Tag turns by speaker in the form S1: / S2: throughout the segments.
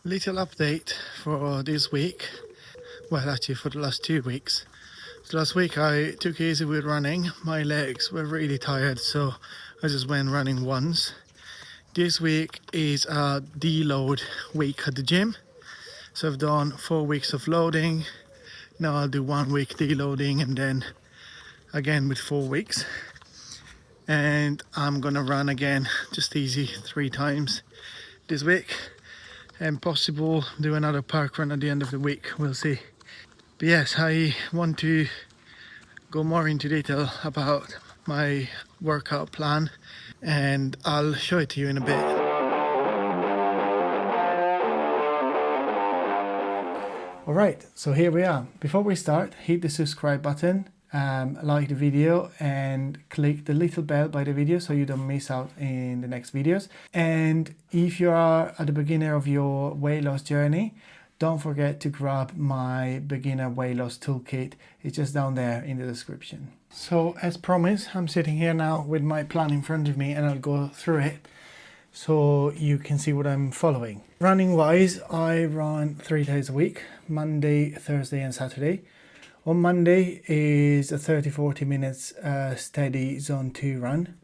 S1: Little update for this week. Well, actually for the last 2 weeks. So last week I took it easy with running. My legs were really tired, so I just went running once. This week is a deload week at the gym. So I've done 4 weeks of loading. Now I'll do 1 week deloading and then again with 4 weeks. And I'm gonna run again, just easy 3 times this week. And possible do another park run at the end of the week, we'll see. But yes, I want to go more into detail about my workout plan and I'll show it to you in a bit. Alright, so here we are. Before we start, hit the subscribe button, like the video and click the little bell by the video so you don't miss out in the next videos. And if you are at the beginner of your weight loss journey, don't forget to grab my beginner weight loss toolkit. It's just down there in the description. So as promised, I'm sitting here now with my plan in front of me and I'll go through it so you can see what I'm following. Running wise, I run 3 days a week, Monday, Thursday and Saturday. On Monday is a 30-40 minutes steady zone 2 run.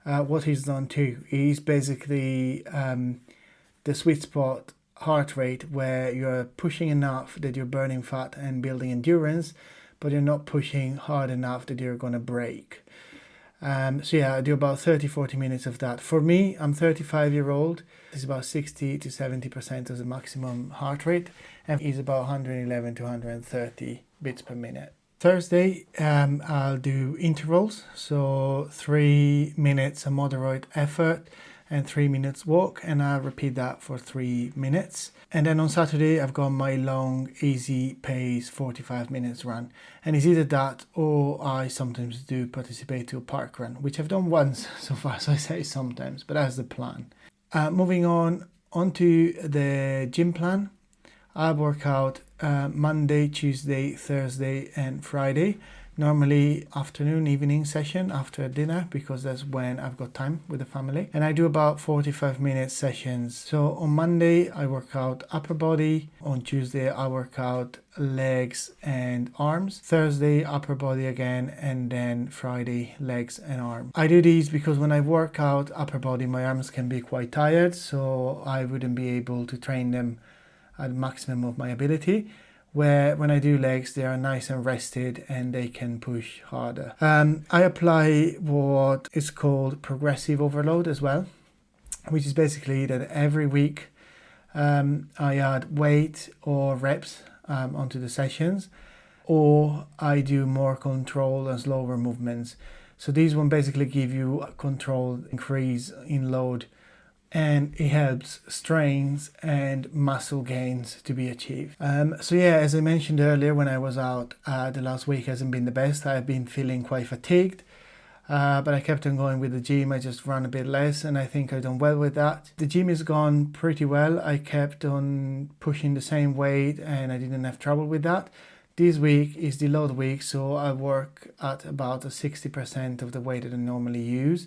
S1: What is zone 2? Is basically the sweet spot heart rate where you're pushing enough that you're burning fat and building endurance, but you're not pushing hard enough that you're going to break. So yeah, I do about 30-40 minutes of that. For me, I'm 35-year-old. It's about 60 to 70% of the maximum heart rate and is about 111 to 130 beats per minute. Thursday, I'll do intervals. So 3 minutes a moderate effort and 3 minutes walk, and I'll repeat that for 3 minutes. And then on Saturday, I've got my long, easy pace 45 minutes run. And it's either that or I sometimes do participate to a park run, which I've done once so far, so I say sometimes, but that's the plan. Moving on to the gym plan. I work out Monday, Tuesday, Thursday and Friday. Normally afternoon, evening session after dinner because that's when I've got time with the family. And I do about 45 minute sessions. So on Monday I work out upper body. On Tuesday I work out legs and arms. Thursday upper body again, and then Friday legs and arms. I do these because when I work out upper body my arms can be quite tired, so I wouldn't be able to train them at the maximum of my ability. Where when I do legs, they are nice and rested and they can push harder. I apply what is called progressive overload as well, which is basically that every week I add weight or reps onto the sessions, or I do more control and slower movements. So these one basically give you a controlled increase in load, and it helps strains and muscle gains to be achieved. So yeah, as I mentioned earlier, when I was out, the last week hasn't been the best. I've been feeling quite fatigued, but I kept on going with the gym. I just ran a bit less and I think I've done well with that. The gym has gone pretty well. I kept on pushing the same weight and I didn't have trouble with that. This week is the load week, so I work at about 60% of the weight that I normally use.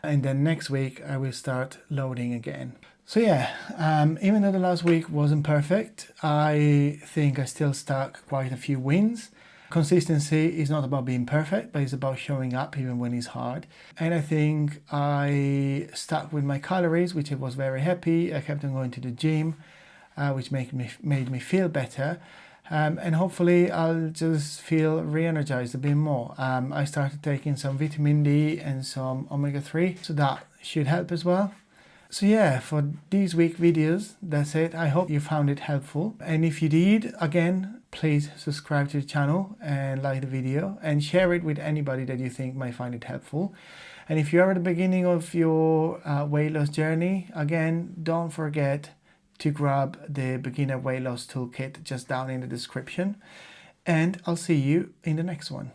S1: And then next week I will start loading again. So yeah, even though the last week wasn't perfect, I think I still stuck quite a few wins. Consistency is not about being perfect, but it's about showing up even when it's hard. And I think I stuck with my calories, which I was very happy. I kept on going to the gym, which made me feel better. And hopefully I'll just feel re-energized a bit more. I started taking some vitamin D and some omega-3, so that should help as well. So yeah, for these week videos, that's it. I hope you found it helpful. And if you did, again, please subscribe to the channel and like the video and share it with anybody that you think might find it helpful. And if you are at the beginning of your weight loss journey, again, don't forget to grab the beginner weight loss toolkit just down in the description, and I'll see you in the next one.